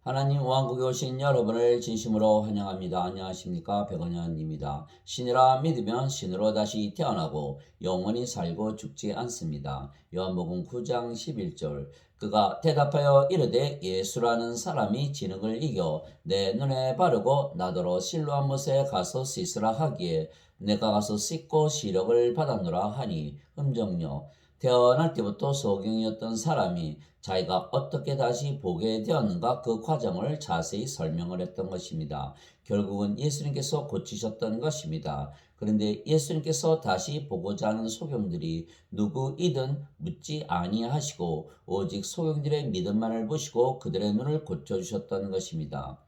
하나님 왕국에 오신 여러분을 진심으로 환영합니다. 안녕하십니까? 백원현입니다. 신이라 믿으면 신으로 다시 태어나고 영원히 살고 죽지 않습니다. 요한복음 9장 11절. 그가 대답하여 이르되 예수라는 사람이 진흙을 이겨 내 눈에 바르고 나더러 실로암 못에 가서 씻으라 하기에 내가 가서 씻고 시력을 받았노라 하니. 음정요. 태어날 때부터 소경이었던 사람이 자기가 어떻게 다시 보게 되었는가 그 과정을 자세히 설명을 했던 것입니다. 결국은 예수님께서 고치셨던 것입니다. 그런데 예수님께서 다시 보고자 하는 소경들이 누구이든 묻지 아니하시고 오직 소경들의 믿음만을 보시고 그들의 눈을 고쳐주셨던 것입니다.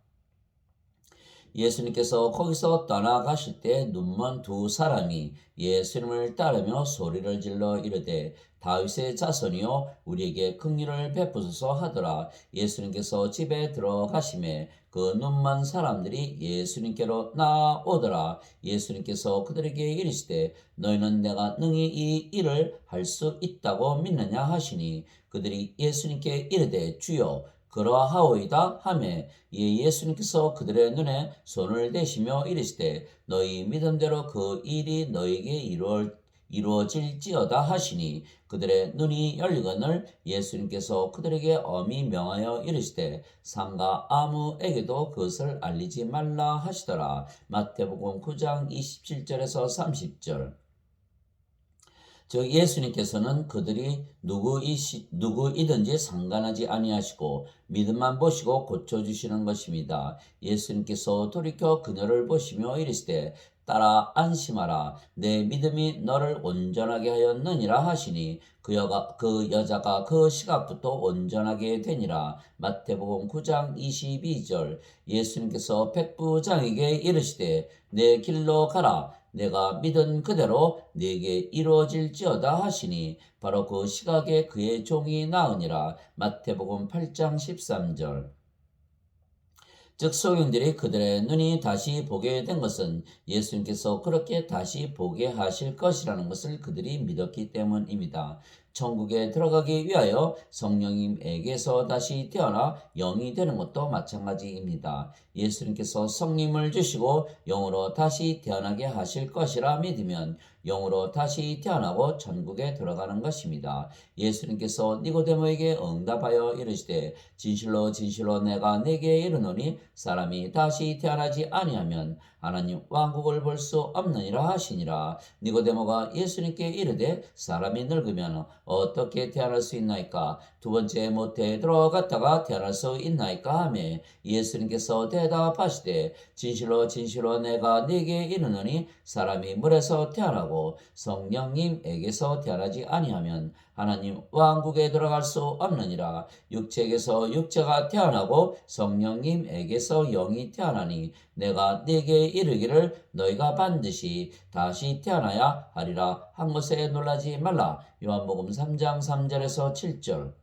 예수님께서 거기서 떠나가실 때 눈먼 두 사람이 예수님을 따르며 소리를 질러 이르되 다윗의 자손이여 우리에게 긍휼을 베푸소서 하더라. 예수님께서 집에 들어가심에 그 눈먼 사람들이 예수님께로 나오더라. 예수님께서 그들에게 이르시되 너희는 내가 능히 이 일을 할 수 있다고 믿느냐 하시니 그들이 예수님께 이르되 주여 그러하오이다 하매 예수님께서 그들의 눈에 손을 대시며 이르시되 너희 믿음대로 그 일이 너에게 이루어질지어다 하시니 그들의 눈이 열리거늘 예수님께서 그들에게 엄히 명하여 이르시되 상가 아무에게도 그것을 알리지 말라 하시더라. 마태복음 9장 27절에서 30절. 즉 예수님께서는 그들이 누구이든지 상관하지 아니하시고 믿음만 보시고 고쳐주시는 것입니다. 예수님께서 돌이켜 그녀를 보시며 이르시되 따라 안심하라 내 믿음이 너를 온전하게 하였느니라 하시니 그 여자가 그 시각부터 온전하게 되니라. 마태복음 9장 22절. 예수님께서 백부장에게 이르시되 내 길로 가라 내가 믿은 그대로 네게 이루어질지어다 하시니 바로 그 시각에 그의 종이 나으니라. 마태복음 8장 13절. 즉 소경들이 그들의 눈이 다시 보게 된 것은 예수님께서 그렇게 다시 보게 하실 것이라는 것을 그들이 믿었기 때문입니다. 천국에 들어가기 위하여 성령님에게서 다시 태어나 영이 되는 것도 마찬가지입니다. 예수님께서 성령을 주시고 영으로 다시 태어나게 하실 것이라 믿으면 영으로 다시 태어나고 천국에 들어가는 것입니다. 예수님께서 니고데모에게 응답하여 이르시되 진실로 진실로 내가 네게 이르노니 사람이 다시 태어나지 아니하면 하나님 왕국을 볼 수 없느니라 하시니라. 니고데모가 예수님께 이르되 사람이 늙으면 어떻게 태어날 수 있나이까? 두 번째 모태에 들어갔다가 태어날 수 있나이까 하매 예수님께서 대답하시되 진실로 진실로 내가 네게 이르노니 사람이 물에서 태어나고 성령님에게서 태어나지 아니하면 하나님 왕국에 들어갈 수 없느니라. 육체에게서 육체가 태어나고 성령님에게서 영이 태어나니 내가 네게 이르기를 너희가 반드시 다시 태어나야 하리라 한 것에 놀라지 말라. 요한복음 3장 3절에서 7절.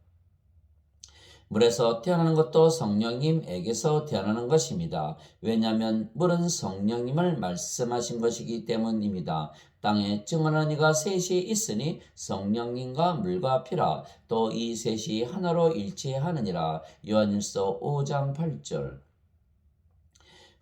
물에서 태어나는 것도 성령님에게서 태어나는 것입니다. 왜냐하면 물은 성령님을 말씀하신 것이기 때문입니다. 땅에 증언하는 이가 셋이 있으니 성령님과 물과 피라 또 이 셋이 하나로 일치하느니라. 요한일서 5장 8절.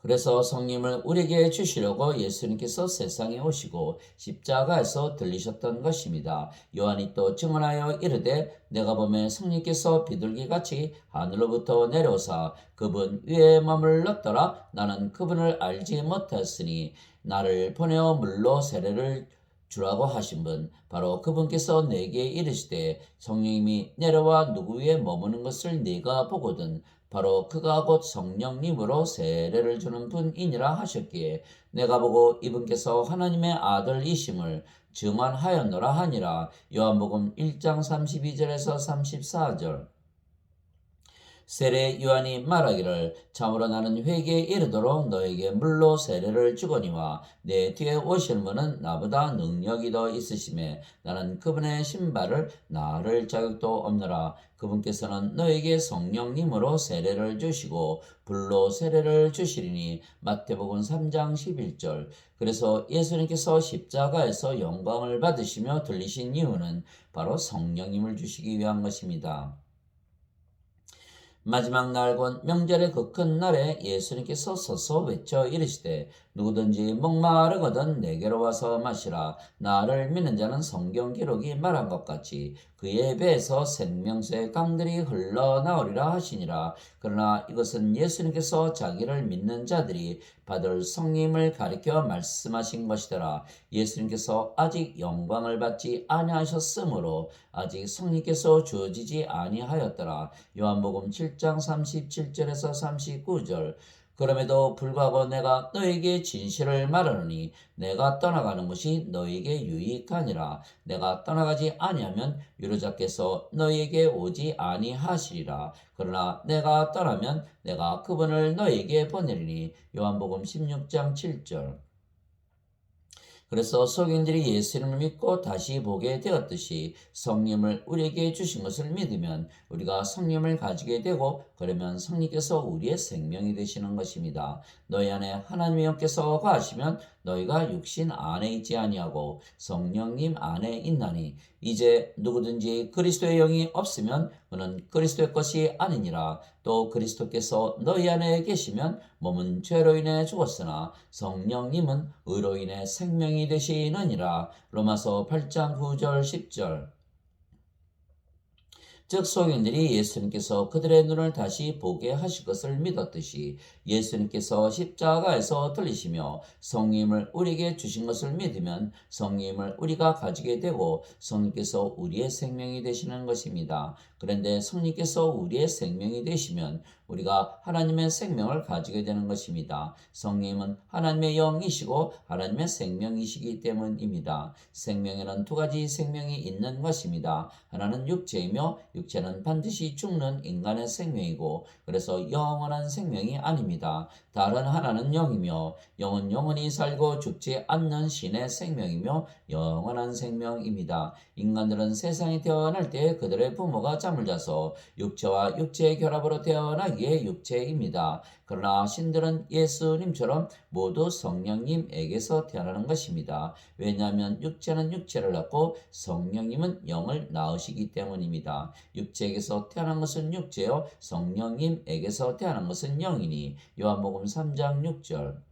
그래서 성령을 우리에게 주시려고 예수님께서 세상에 오시고 십자가에서 들리셨던 것입니다. 요한이 또 증언하여 이르되 내가 보매 성령께서 비둘기같이 하늘로부터 내려오사 그분 위에 머물렀더라. 나는 그분을 알지 못했으니 나를 보내어 물로 세례를 주라고 하신 분 바로 그분께서 내게 이르시되 성령님이 내려와 누구 위에 머무는 것을 네가 보거든 바로 그가 곧 성령님으로 세례를 주는 분이니라 하셨기에 내가 보고 이분께서 하나님의 아들이심을 증언하였노라 하니라. 요한복음 1장 32절에서 34절. 세례 요한이 말하기를 참으로 나는 회개에 이르도록 너에게 물로 세례를 주거니와 내 뒤에 오실 분은 나보다 능력이 더 있으심에 나는 그분의 신발을 나를 자격도 없노라. 그분께서는 너에게 성령님으로 세례를 주시고 불로 세례를 주시리니. 마태복음 3장 11절. 그래서 예수님께서 십자가에서 영광을 받으시며 들리신 이유는 바로 성령님을 주시기 위한 것입니다. 마지막 날 곧 명절의 그 큰 날에 예수님께서 서서 외쳐 이르시되 누구든지 목마르거든 내게로 와서 마시라. 나를 믿는 자는 성경 기록이 말한 것 같이 그의 배에서 생명수의 강들이 흘러나오리라 하시니라. 그러나 이것은 예수님께서 자기를 믿는 자들이 받을 성령을 가리켜 말씀하신 것이더라. 예수님께서 아직 영광을 받지 아니하셨으므로 아직 성령께서 주어지지 아니하였더라. 요한복음 7장 37절에서 39절. 그럼에도 불구하고 내가 너에게 진실을 말하노니 내가 떠나가는 것이 너에게 유익하니라. 내가 떠나가지 아니하면 유로자께서 너에게 오지 아니하시리라. 그러나 내가 떠나면 내가 그분을 너에게 보내리니. 요한복음 16장 7절. 그래서 석인들이 예수님을 믿고 다시 보게 되었듯이 성령을 우리에게 주신 것을 믿으면 우리가 성령을 가지게 되고 그러면 성령께서 우리의 생명이 되시는 것입니다. 너희 안에 하나님의 영께서 거하시면 너희가 육신 안에 있지 아니하고 성령님 안에 있나니 이제 누구든지 그리스도의 영이 없으면 그는 그리스도의 것이 아니니라. 또 그리스도께서 너희 안에 계시면 몸은 죄로 인해 죽었으나 성령님은 의로 인해 생명이 되시느니라. 로마서 8장 9절 10절. 즉 소경들이 예수님께서 그들의 눈을 다시 보게 하실 것을 믿었듯이 예수님께서 십자가에서 들리시며 성령을 우리에게 주신 것을 믿으면 성령을 우리가 가지게 되고 성령께서 우리의 생명이 되시는 것입니다. 그런데 성령께서 우리의 생명이 되시면 우리가 하나님의 생명을 가지게 되는 것입니다. 성령은 하나님의 영이시고 하나님의 생명이시기 때문입니다. 생명에는 두 가지 생명이 있는 것입니다. 하나는 육체이며 육체는 반드시 죽는 인간의 생명이고 그래서 영원한 생명이 아닙니다. 다른 하나는 영이며 영은 영원히 살고 죽지 않는 신의 생명이며 영원한 생명입니다. 인간들은 세상에 태어날 때 그들의 부모가 잠을 자서 육체와 육체의 결합으로 태어나기에 육체입니다. 그러나 신들은 예수님처럼 모두 성령님에게서 태어나는 것입니다. 왜냐하면 육체는 육체를 낳고 성령님은 영을 낳으시기 때문입니다. 육체에게서 태어난 것은 육체요 성령님에게서 태어난 것은 영이니. 요한복음 3장 6절.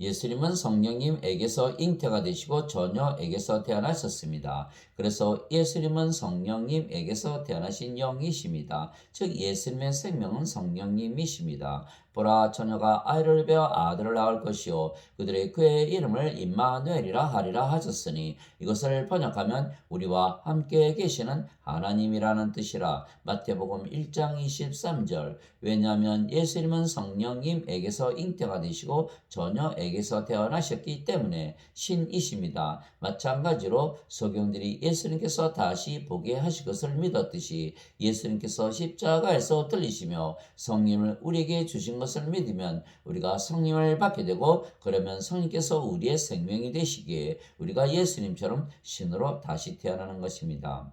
예수님은 성령님에게서 잉태가 되시고 처녀에게서 태어나셨습니다. 그래서 예수님은 성령님에게서 태어나신 영이십니다. 즉 예수님의 생명은 성령님이십니다. 보라 처녀가 아이를 베어 아들을 낳을 것이요 그들의 그의 이름을 임마누엘이라 하리라 하셨으니 이것을 번역하면 우리와 함께 계시는 하나님이라는 뜻이라. 마태복음 1장 23절. 왜냐하면 예수님은 성령님에게서 잉태가 되시고 처녀에게서 태어나셨기 때문에 신이십니다. 마찬가지로 소경들이 예수님께서 다시 보게 하실 것을 믿었듯이 예수님께서 십자가에서 들리시며 성령을 우리에게 주신 것을 믿으면 우리가 성령을 받게 되고 그러면 성령께서 우리의 생명이 되시기에 우리가 예수님처럼 신으로 다시 태어나는 것입니다.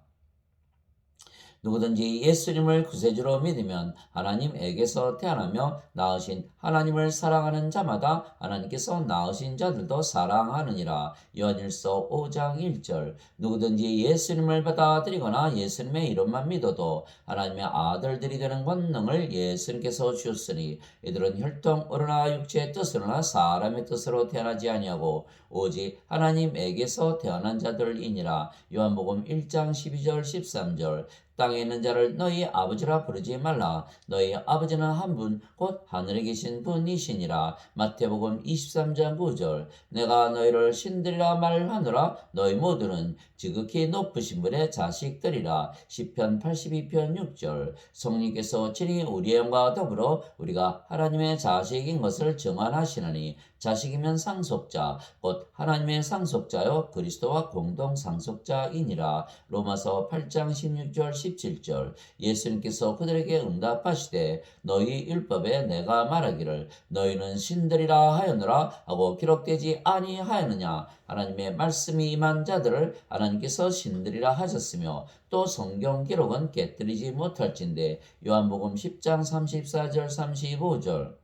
누구든지 예수님을 구세주로 믿으면 하나님에게서 태어나며 낳으신 하나님을 사랑하는 자마다 하나님께서 낳으신 자들도 사랑하느니라. 요한일서 5장 1절. 누구든지 예수님을 받아들이거나 예수님의 이름만 믿어도 하나님의 아들들이 되는 권능을 예수님께서 주셨으니 이들은 혈통 어르나 육체의 뜻으로나 사람의 뜻으로 태어나지 아니하고 오직 하나님에게서 태어난 자들이니라. 요한복음 1장 12절 13절. 땅에 있는 자를 너희 아버지라 부르지 말라. 너희 아버지는 한 분 곧 하늘에 계신 분이시니라. 마태복음 23장 9절. 내가 너희를 신들이라 말하노라. 너희 모두는 지극히 높으신 분의 자식들이라. 시편 82편 6절. 성령께서 친히 우리의 영과 더불어 우리가 하나님의 자식인 것을 증언하시느니 자식이면 상속자 곧 하나님의 상속자여 그리스도와 공동 상속자이니라. 로마서 8장 16절 17절. 예수님께서 그들에게 응답하시되 너희 율법에 내가 말하기를 너희는 신들이라 하였노라 하고 기록되지 아니하였느냐. 하나님의 말씀이 임한 자들을 하나님께서 신들이라 하셨으며 또 성경 기록은 깨뜨리지 못할진대. 요한복음 10장 34절 35절.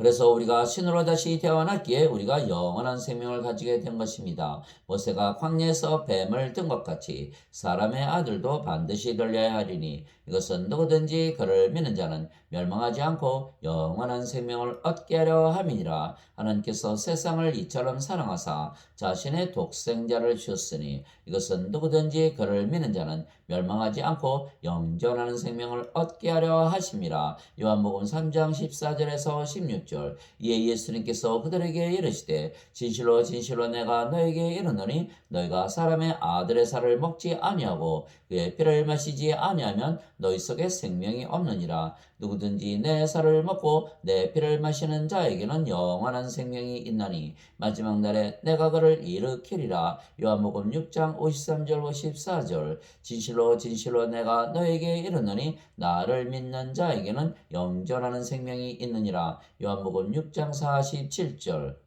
그래서 우리가 신으로 다시 태어났기에 우리가 영원한 생명을 가지게 된 것입니다. 모세가 광야에서 뱀을 든 것 같이 사람의 아들도 반드시 들려야 하리니 이것은 누구든지 그를 믿는 자는 멸망하지 않고 영원한 생명을 얻게 하려 함이니라. 하나님께서 세상을 이처럼 사랑하사 자신의 독생자를 주셨으니 이것은 누구든지 그를 믿는 자는 멸망하지 않고 영존하는 생명을 얻게 하려 하심이라. 요한복음 3장 14절에서 16절. 이에 예수님께서 그들에게 이르시되 진실로 진실로 내가 너에게 이르노니 너희가 사람의 아들의 살을 먹지 아니하고 그의 피를 마시지 아니하면 너희 속에 생명이 없느니라. 누구든지 내 살을 먹고 내 피를 마시는 자에게는 영원한 생명이 있나니 마지막 날에 내가 그를 일으키리라. 요한복음 6장 53절 54절. 진실로 진실로 내가 너에게 이르노니 나를 믿는 자에게는 영존하는 생명이 있느니라. 요한복음 6장 47절.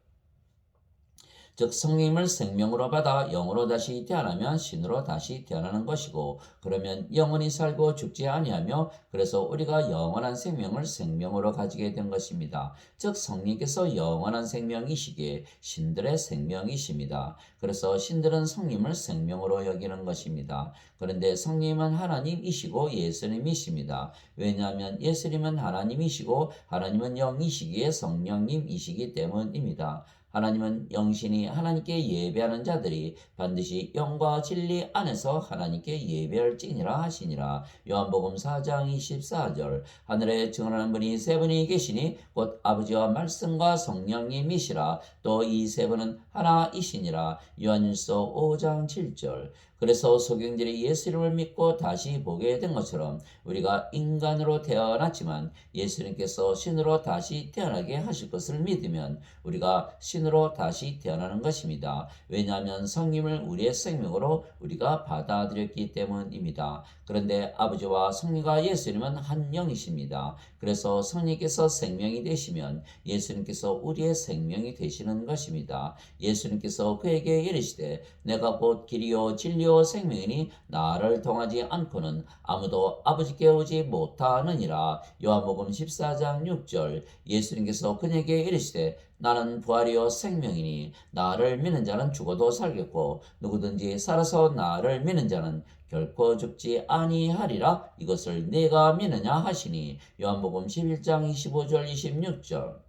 즉 성령을 생명으로 받아 영으로 다시 태어나면 신으로 다시 태어나는 것이고 그러면 영원히 살고 죽지 아니하며 그래서 우리가 영원한 생명을 생명으로 가지게 된 것입니다. 즉 성령께서 영원한 생명이시기에 신들의 생명이십니다. 그래서 신들은 성령을 생명으로 여기는 것입니다. 그런데 성령은 하나님이시고 예수님이십니다. 왜냐하면 예수님은 하나님이시고 하나님은 영이시기에 성령님이시기 때문입니다. 하나님은 영신이 하나님께 예배하는 자들이 반드시 영과 진리 안에서 하나님께 예배할지니라 하시니라. 요한복음 4장 24절. 하늘에 증언하는 분이 세 분이 계시니 곧 아버지와 말씀과 성령님이시라. 또 이 세 분은 하나이시니라. 요한일서 5장 7절. 그래서 소경들이 예수 이름을 믿고 다시 보게 된 것처럼 우리가 인간으로 태어났지만 예수님께서 신으로 다시 태어나게 하실 것을 믿으면 우리가 신으로 다시 태어나는 것입니다. 왜냐하면 성령을 우리의 생명으로 우리가 받아들였기 때문입니다. 그런데 아버지와 성령과 예수님은 한 영이십니다. 그래서 성령께서 생명이 되시면 예수님께서 우리의 생명이 되시는 것입니다. 예수님께서 그에게 이르시되 내가 곧 길이요 진리요 생명이니 나를 통하지 않고는 아무도 아버지께 오지 못하느니라. 요한복음 14장 6절. 예수님께서 그에게 이르시되 나는 부활이요 생명이니 나를 믿는 자는 죽어도 살겠고 누구든지 살아서 나를 믿는 자는 결코 죽지 아니하리라. 이것을 네가 믿느냐 하시니 요한복음 11장 25절 26절.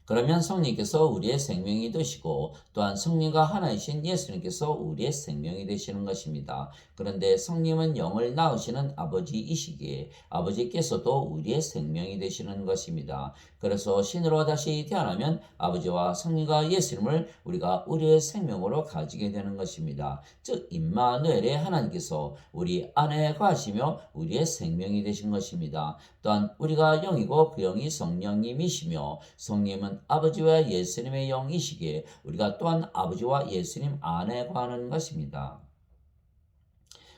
그러면 성령께서 우리의 생명이 되시고 또한 성령과 하나이신 예수님께서 우리의 생명이 되시는 것입니다. 그런데 성령은 영을 낳으시는 아버지이시기에 아버지께서도 우리의 생명이 되시는 것입니다. 그래서 신으로 다시 태어나면 아버지와 성령과 예수님을 우리가 우리의 생명으로 가지게 되는 것입니다. 즉 임마누엘의 하나님께서 우리 안에 거하시며 우리의 생명이 되신 것입니다. 또한 우리가 영이고 그 영이 성령님이시며 성령은 아버지와 예수님의 영이시기에 우리가 또한 아버지와 예수님 안에 거하는 것입니다.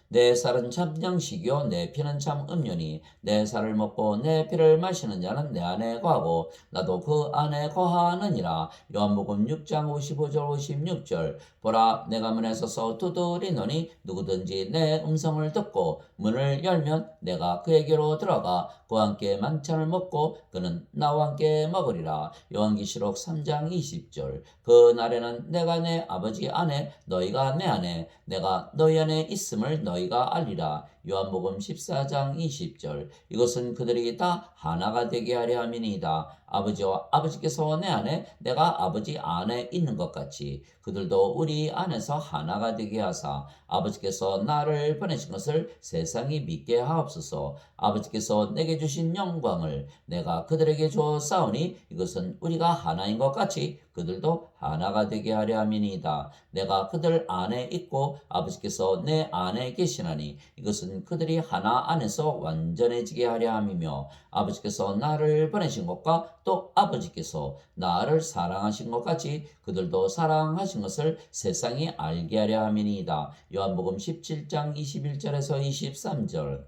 내 살은 참 양식이요 내 피는 참 음료니 내 살을 먹고 내 피를 마시는 자는 내 안에 거하고 나도 그 안에 거하느니라. 요한복음 6장 55절 56절. 보라 내가 문에 서서 두드리노니 누구든지 내 음성을 듣고 문을 열면 내가 그에게로 들어가 그와 함께 만찬을 먹고 그는 나와 함께 먹으리라. 요한계시록 3장 20절. 그 날에는 내가 내 아버지 안에 너희가 내 안에 내가 너희 안에 있음을 너희가 알리라. 요한복음 14장 20절. 이것은 그들이 다 하나가 되게 하려 함이니이다. 아버지와 아버지께서 내 안에 내가 아버지 안에 있는 것 같이 그들도 우리 안에서 하나가 되게 하사 아버지께서 나를 보내신 것을 세상이 믿게 하옵소서. 아버지께서 내게 주신 영광을 내가 그들에게 주었사오니 이것은 우리가 하나인 것 같이 그들도 하나가 되게 하려 함이니이다. 내가 그들 안에 있고 아버지께서 내 안에 계시나니 이것은 그들이 하나 안에서 완전해지게 하려 함이며 아버지께서 나를 보내신 것과 또 아버지께서 나를 사랑하신 것 같이 그들도 사랑하신 것을 세상이 알게 하려 함이니이다. 요한복음 17장 21절에서 23절.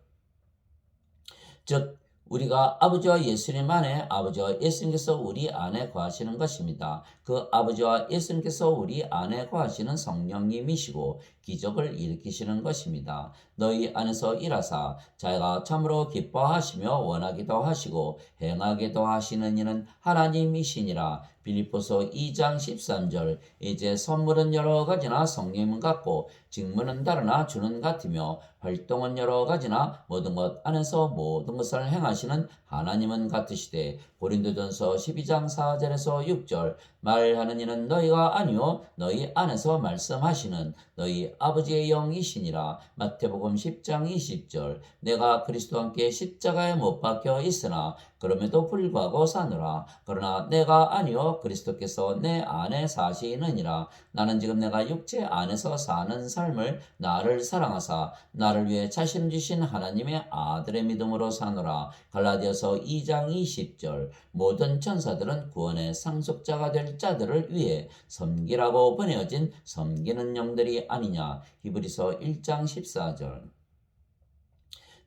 즉 우리가 아버지와 예수님 안에 아버지와 예수님께서 우리 안에 거하시는 것입니다. 그 아버지와 예수님께서 우리 안에 거하시는 성령님이시고 기적을 일으키시는 것입니다. 너희 안에서 일하사 자기가 참으로 기뻐하시며 원하기도 하시고 행하기도 하시는 이는 하나님이시니라. 빌립보서 2장 13절. 이제 선물은 여러 가지나 성령은 같고 직무는 다르나 주는 같으며 활동은 여러 가지나 모든 것 안에서 모든 것을 행하시는 하나님은 같으시되 고린도전서 12장 4절에서 6절. 말하는 이는 너희가 아니요 너희 안에서 말씀하시는 너희 아버지의 영이시니라. 마태복음 10장 20절. 내가 그리스도와 함께 십자가에 못 박혀 있으나 그럼에도 불구하고 사노라. 그러나 내가 아니요 그리스도께서 내 안에 사시느니라. 나는 지금 내가 육체 안에서 사는 삶을 나를 사랑하사 나를 위해 자신을 주신 하나님의 아들의 믿음으로 사노라. 갈라디아서 2장 20절. 모든 천사들은 구원의 상속자가 될 자들을 위해 섬기라고 보내어진 섬기는 영들이 아니냐. 히브리서 1장 14절.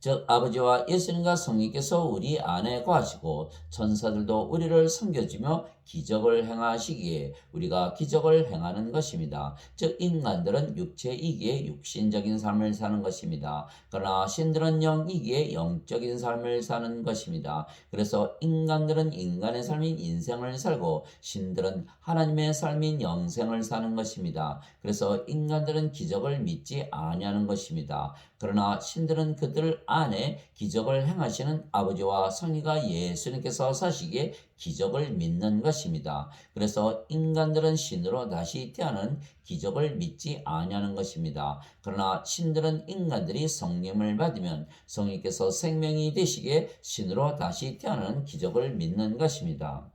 즉 아버지와 예수님과 성령께서 우리 안에 거하시고 천사들도 우리를 섬겨주며 기적을 행하시기에 우리가 기적을 행하는 것입니다. 즉 인간들은 육체이기에 육신적인 삶을 사는 것입니다. 그러나 신들은 영이기에 영적인 삶을 사는 것입니다. 그래서 인간들은 인간의 삶인 인생을 살고 신들은 하나님의 삶인 영생을 사는 것입니다. 그래서 인간들은 기적을 믿지 아니하는 것입니다. 그러나 신들은 그들 안에 기적을 행하시는 아버지와 성리가 예수님께서 사시기에 기적을 믿는 것입니다. 그래서 인간들은 신으로 다시 태어나는 기적을 믿지 아니하는 것입니다. 그러나 신들은 인간들이 성령을 받으면 성령께서 생명이 되시기에 신으로 다시 태어나는 기적을 믿는 것입니다.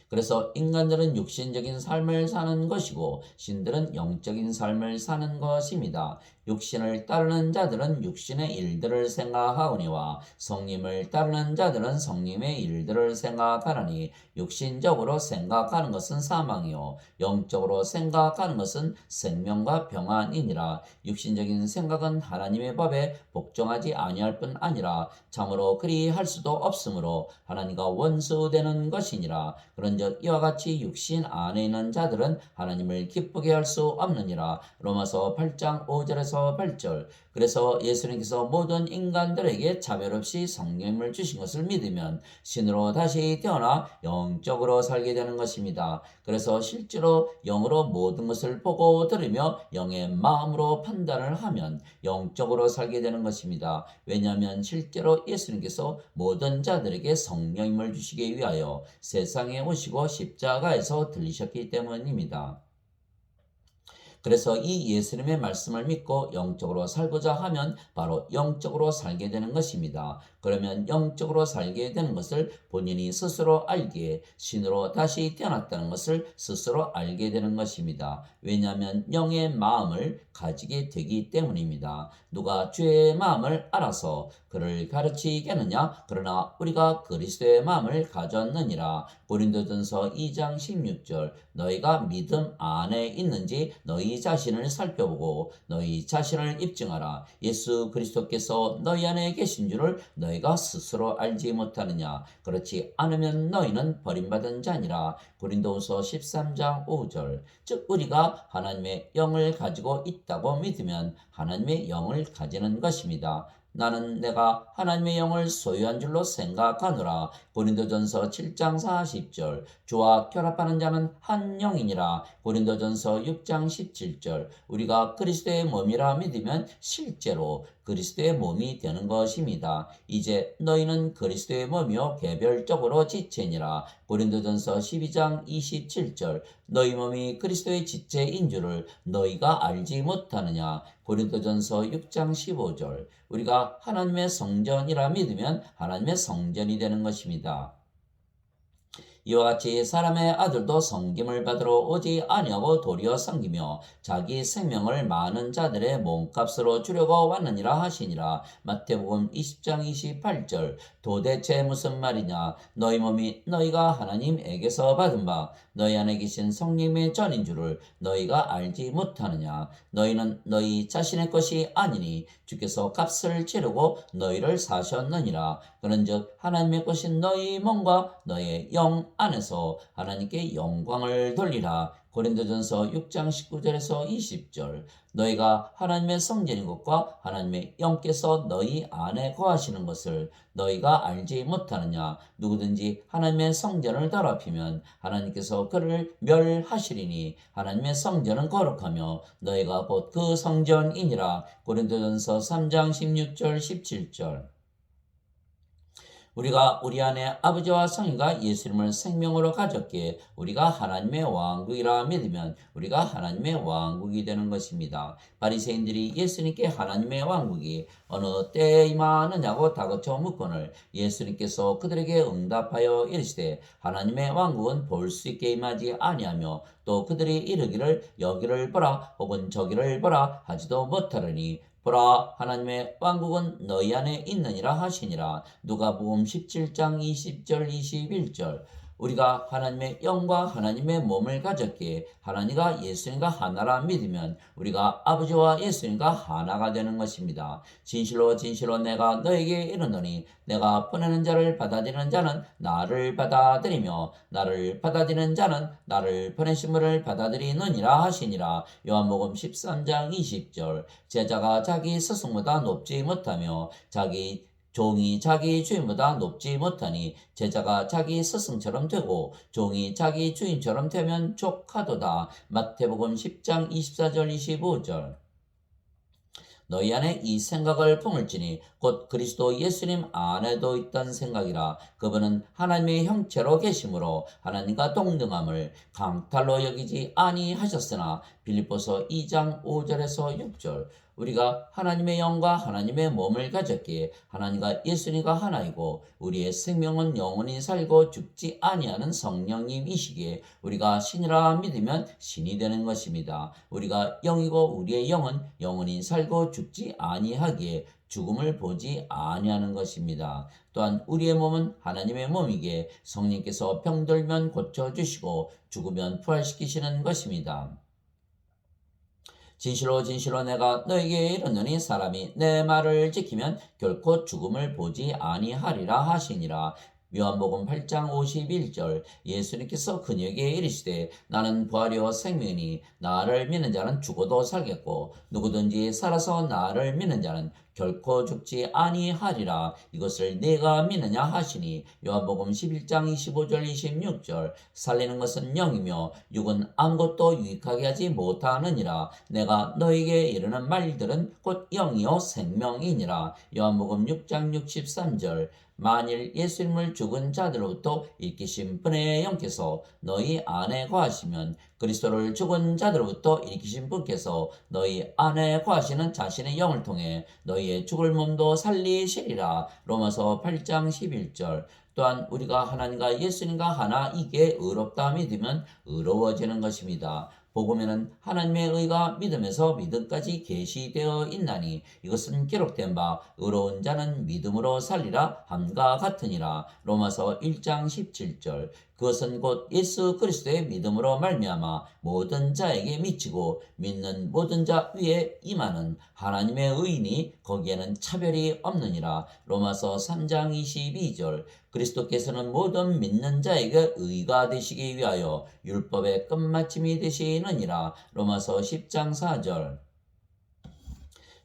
그래서 인간들은 육신적인 삶을 사는 것이고 신들은 영적인 삶을 사는 것입니다. 육신을 따르는 자들은 육신의 일들을 생각하거니와 성님을 따르는 자들은 성님의 일들을 생각하느니 육신적으로 생각하는 것은 사망이요 영적으로 생각하는 것은 생명과 평안이니라. 육신적인 생각은 하나님의 법에 복종하지 아니할 뿐 아니라 참으로 그리할 수도 없으므로 하나님과 원수되는 것이니라. 그런즉 이와 같이 육신 안에 있는 자들은 하나님을 기쁘게 할 수 없느니라. 로마서 8장 5절에서 8절. 그래서 예수님께서 모든 인간들에게 차별 없이 성령을 주신 것을 믿으면 신으로 다시 태어나 영적으로 살게 되는 것입니다. 그래서 실제로 영으로 모든 것을 보고 들으며 영의 마음으로 판단을 하면 영적으로 살게 되는 것입니다. 왜냐하면 실제로 예수님께서 모든 자들에게 성령을 주시기 위하여 세상에 오시고 십자가에서 들리셨기 때문입니다. 그래서 이 예수님의 말씀을 믿고 영적으로 살고자 하면 바로 영적으로 살게 되는 것입니다. 그러면 영적으로 살게 되는 것을 본인이 스스로 알기에 신으로 다시 태어났다는 것을 스스로 알게 되는 것입니다. 왜냐하면 영의 마음을 가지게 되기 때문입니다. 누가 주의 마음을 알아서 그를 가르치겠느냐? 그러나 우리가 그리스도의 마음을 가졌느니라. 고린도전서 2장 16절. 너희가 믿음 안에 있는지 너희 자신을 살펴보고 너희 자신을 입증하라. 예수 그리스도께서 너희 안에 계신 줄을 너희가 스스로 알지 못하느냐? 그렇지 않으면 너희는 버림받은 자니라. 고린도후서 13장 5절. 즉 우리가 하나님의 영을 가지고 있다고 믿으면 하나님의 영을 가지는 것입니다. 나는 내가 하나님의 영을 소유한 줄로 생각하노라. 고린도전서 7장 40절. 주와 결합하는 자는 한 영이니라. 고린도전서 6장 17절. 우리가 그리스도의 몸이라 믿으면 실제로 그리스도의 몸이 되는 것입니다. 이제 너희는 그리스도의 몸이요 개별적으로 지체니라. 고린도전서 12장 27절. 너희 몸이 그리스도의 지체인 줄을 너희가 알지 못하느냐. 고린도전서 6장 15절. 우리가 하나님의 성전이라 믿으면 하나님의 성전이 되는 것입니다. 이와 같이 사람의 아들도 섬김을 받으러 오지 아니하고 도리어 섬기며 자기 생명을 많은 자들의 몸값으로 주려고 왔느니라 하시니라. 마태복음 20장 28절. 도대체 무슨 말이냐? 너희 몸이 너희가 하나님에게서 받은 바 너희 안에 계신 성령의 전인 줄을 너희가 알지 못하느냐? 너희는 너희 자신의 것이 아니니 주께서 값을 치르고 너희를 사셨느니라. 그런즉 하나님의 것인 너희 몸과 너희의 영 안에서 하나님께 영광을 돌리라. 고린도전서 6장 19절에서 20절. 너희가 하나님의 성전인 것과 하나님의 영께서 너희 안에 거하시는 것을 너희가 알지 못하느냐? 누구든지 하나님의 성전을 더럽히면 하나님께서 그를 멸하시리니 하나님의 성전은 거룩하며 너희가 곧 그 성전이니라. 고린도전서 3장 16절 17절. 우리가 우리 안에 아버지와 성인과 예수님을 생명으로 가졌기에 우리가 하나님의 왕국이라 믿으면 우리가 하나님의 왕국이 되는 것입니다. 바리새인들이 예수님께 하나님의 왕국이 어느 때에 임하느냐고 다그쳐 묻거늘 예수님께서 그들에게 응답하여 이르시되 하나님의 왕국은 볼 수 있게 임하지 아니하며 또 그들이 이르기를 여기를 보라 혹은 저기를 보라 하지도 못하리니 보라 하나님의 왕국은 너희 안에 있느니라 하시니라. 누가복음 17장 20절 21절. 우리가 하나님의 영과 하나님의 몸을 가졌기에 하나님과 예수님과 하나라 믿으면 우리가 아버지와 예수님과 하나가 되는 것입니다. 진실로 진실로 내가 너에게 이르노니 내가 보내는 자를 받아들이는 자는 나를 받아들이며 나를 받아들이는 자는 나를 보내신 분을 받아들이느니라 하시니라. 요한복음 13장 20절. 제자가 자기 스승보다 높지 못하며 종이 자기 주인보다 높지 못하니 제자가 자기 스승처럼 되고 종이 자기 주인처럼 되면 족하도다. 마태복음 10장 24절 25절. 너희 안에 이 생각을 품을지니 곧 그리스도 예수님 안에도 있던 생각이라. 그분은 하나님의 형체로 계심으로 하나님과 동등함을 강탈로 여기지 아니하셨으나 빌립보서 2장 5절에서 6절. 우리가 하나님의 영과 하나님의 몸을 가졌기에 하나님과 예수님과 하나이고 우리의 생명은 영원히 살고 죽지 아니하는 성령님이시기에 우리가 신이라 믿으면 신이 되는 것입니다. 우리가 영이고 우리의 영은 영원히 살고 죽지 아니하기에 죽음을 보지 아니하는 것입니다. 또한 우리의 몸은 하나님의 몸이기에 성령께서 병들면 고쳐주시고 죽으면 부활시키시는 것입니다. 진실로 진실로 내가 너에게 이르노니 사람이 내 말을 지키면 결코 죽음을 보지 아니하리라 하시니라. 요한복음 8장 51절. 예수님께서 그녀에게 이르시되 나는 부활이요 생명이니 나를 믿는 자는 죽어도 살겠고 누구든지 살아서 나를 믿는 자는 결코 죽지 아니하리라. 이것을 네가 믿느냐 하시니. 요한복음 11장 25절 26절. 살리는 것은 영이며 육은 아무것도 유익하게 하지 못하느니라. 내가 너에게 이르는 말들은 곧 영이요 생명이니라. 요한복음 6장 63절. 만일 예수님을 죽은 자들로부터 일으키신 분의 영께서 너희 안에 거하시면 그리스도를 죽은 자들로부터 일으키신 분께서 너희 안에 거하시는 자신의 영을 통해 너희의 죽을 몸도 살리시리라. 로마서 8장 11절. 또한 우리가 하나님과 예수님과 하나이기에 의롭다 믿으면 의로워지는 것입니다. 복음에는 하나님의 의가 믿음에서 믿음까지 계시되어 있나니 이것은 기록된 바 의로운 자는 믿음으로 살리라 함과 같으니라. 로마서 1장 17절. 그것은 곧 예수 그리스도의 믿음으로 말미암아 모든 자에게 미치고 믿는 모든 자 위에 임하는 하나님의 의인이 거기에는 차별이 없느니라. 로마서 3장 22절. 그리스도께서는 모든 믿는 자에게 의가 되시기 위하여 율법의 끝마침이 되시느니라. 로마서 10장 4절.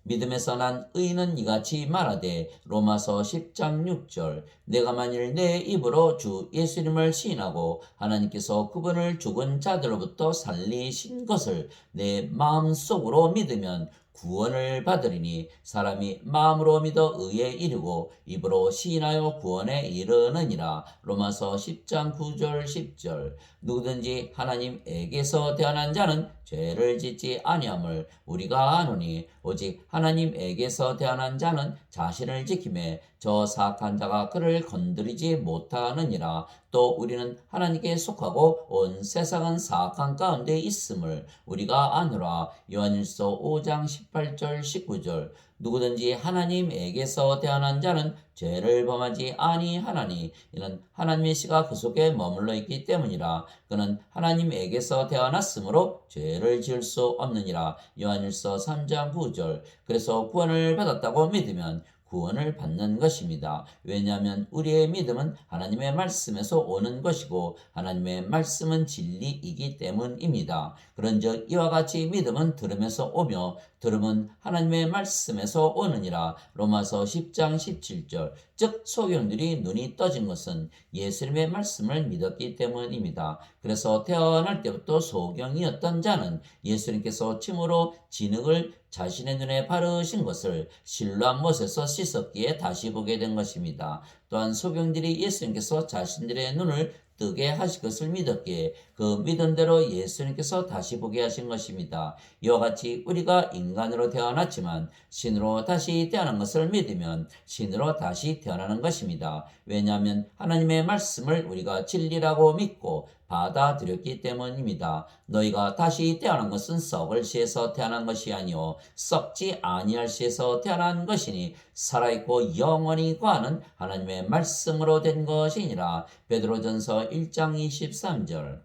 믿음에서 난 의인은 이같이 말하되. 로마서 10장 6절. 내가 만일 내 입으로 주 예수님을 시인하고 하나님께서 그분을 죽은 자들로부터 살리신 것을 내 마음속으로 믿으면 구원을 받으리니 사람이 마음으로 믿어 의에 이르고 입으로 시인하여 구원에 이르느니라. 로마서 10장 9절 10절. 누구든지 하나님에게서 태어난 자는 죄를 짓지 아니함을 우리가 아노니 오직 하나님에게서 태어난 자는 자신을 지킴에 저 사악한 자가 그를 건드리지 못하느니라. 또 우리는 하나님께 속하고 온 세상은 사악한 가운데 있음을 우리가 아노라. 요한일서 5장 18절 19절. 누구든지 하나님에게서 태어난 자는 죄를 범하지 아니하나니 이는 하나님의 씨가 그 속에 머물러 있기 때문이라. 그는 하나님에게서 태어났으므로 죄를 지을 수 없느니라. 요한일서 3장 9절. 그래서 구원을 받았다고 믿으면 구원을 받는 것입니다. 왜냐하면 우리의 믿음은 하나님의 말씀에서 오는 것이고 하나님의 말씀은 진리이기 때문입니다. 그런즉 이와 같이 믿음은 들음에서 오며 들음은 하나님의 말씀에서 오느니라. 로마서 10장 17절. 즉 소경들이 눈이 떠진 것은 예수님의 말씀을 믿었기 때문입니다. 그래서 태어날 때부터 소경이었던 자는 예수님께서 침으로 진흙을 자신의 눈에 바르신 것을 실로암 못에서 씻었기에 다시 보게 된 것입니다. 또한 소경들이 예수님께서 자신들의 눈을 뜨게 하실 것을 믿었기에 그 믿음대로 예수님께서 다시 보게 하신 것입니다. 이와 같이 우리가 인간으로 태어났지만 신으로 다시 태어난 것을 믿으면 신으로 다시 태어나는 것입니다. 왜냐하면 하나님의 말씀을 우리가 진리라고 믿고 받아들였기 때문입니다. 너희가 다시 태어난 것은 썩을 씨에서 태어난 것이 아니요 썩지 아니할 씨에서 태어난 것이니 살아있고 영원히 거하는 하나님의 말씀으로 된 것이니라. 베드로전서 1장 23절.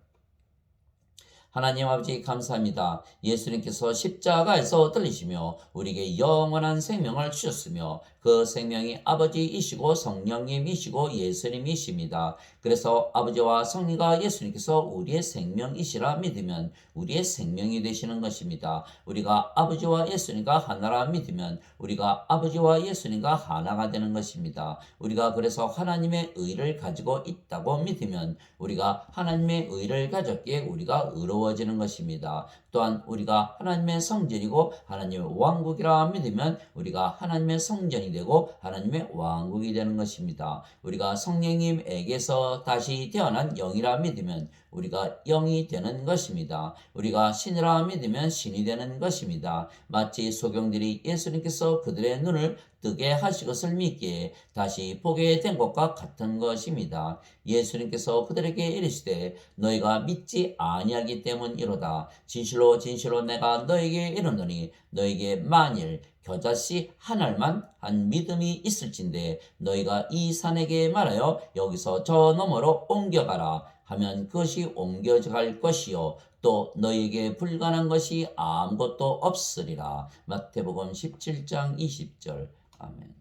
하나님 아버지 감사합니다. 예수님께서 십자가에서 들리시며 우리에게 영원한 생명을 주셨으며 그 생명이 아버지이시고 성령님이시고 예수님이십니다. 그래서 아버지와 성령과 예수님께서 우리의 생명이시라 믿으면 우리의 생명이 되시는 것입니다. 우리가 아버지와 예수님과 하나라 믿으면 우리가 아버지와 예수님과 하나가 되는 것입니다. 우리가 그래서 하나님의 의를 가지고 있다고 믿으면 우리가 하나님의 의를 가졌기에 우리가 의로워지는 것입니다. 또한 우리가 하나님의 성전이고 하나님의 왕국이라 믿으면 우리가 하나님의 성전이 되고 하나님의 왕국이 되는 것입니다. 우리가 성령님에게서 다시 태어난 영이라 믿으면 우리가 영이 되는 것입니다. 우리가 신이라 믿으면 신이 되는 것입니다. 마치 소경들이 예수님께서 그들의 눈을 뜨게 하실 것을 믿기에 다시 보게 된 것과 같은 것입니다. 예수님께서 그들에게 이르시되 너희가 믿지 아니하기 때문이로다. 진실로 진실로 내가 너에게 이르노니 너에게 만일 겨자씨 한 알만 한 믿음이 있을진데 너희가 이 산에게 말하여 여기서 저 너머로 옮겨가라 하면 그것이 옮겨갈 것이요 또 너희에게 불가능한 것이 아무것도 없으리라. 마태복음 17장 20절. 아멘.